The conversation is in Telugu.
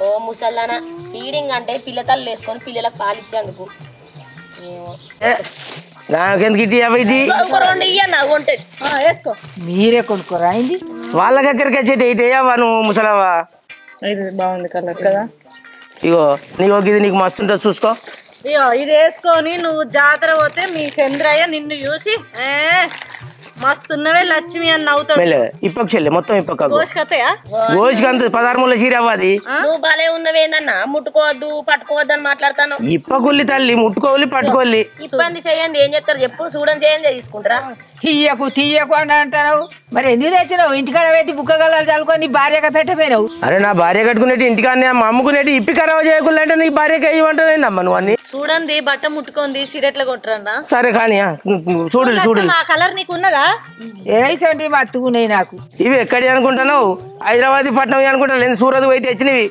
ఓ ముసల్లానా ఫీడింగ్ అంటే పిల్లతల్లు వేసుకొని పిల్లలకు పాలిచ్చేందుకు నాకెందుకు ఇటు ఇది రెండు ఇయ్యన్నా కొంటే వేసుకో. మీరే కొనుక్కోరా అయింది వాళ్ళ దగ్గరికి వచ్చేటి ఇటు వేయవా నువ్వు ముసలవా? ఇది బాగుంది కలర్ కదా. ఇగో నీకు ఇది నీకు మస్తు ఉంటుంది చూసుకో. ఇగో ఇది వేసుకొని నువ్వు జాతర పోతే మీ చంద్రయ్య నిన్ను చూసి మస్తున్నవే లక్ష్మి అని నవ్వుతాడు. ఇప్పకు చెల్లె మొత్తం ఇప్పక గోషికత్తయ్యా గోషికి అంత 16 ముళ్ళ చీర అవ్వది. నువ్వు బాలే ఉన్నవేందన్నా ముట్టుకోవద్దు పట్టుకోవద్దు అని మాట్లాడతాను. ఇప్పకొల్లి తల్లి ముట్టుకోవాలి పట్టుకోవాలి. ఇబ్బంది చేయండి ఏం చెప్తారు చెప్పు చూడని చేయండి తీసుకుంటారా? తీయకు అని అంటున్నావు మరి ఎందుకు తెచ్చినావు? ఇంటికాడ పెట్టి బుక్కగలాలు చల్లుకొని భార్యగా పెట్టపోయినావు. అరే నా భార్య కట్టుకునేటి ఇంటికాన్ని మా అమ్ముకునేటి ఇప్పి ఖరాబ్ చేయకుండా అంటే నీ భార్యకి ఇవ్వమంటావేందమ్మా నువ్వు అన్ని? చూడండి బట్ట ముట్టుకుంది సిరెట్ల కొట్టరా. సరే కానీ చూడలు చూడలు ఆ కలర్ నీకు ఉన్నదా? ఏసండి మత్తుకున్నాయి నాకు. ఇవి ఎక్కడి అనుకుంటున్నావు? హైదరాబాద్ పట్నం అనుకుంటా లేదు సూరత్ పోయి తెచ్చినవి.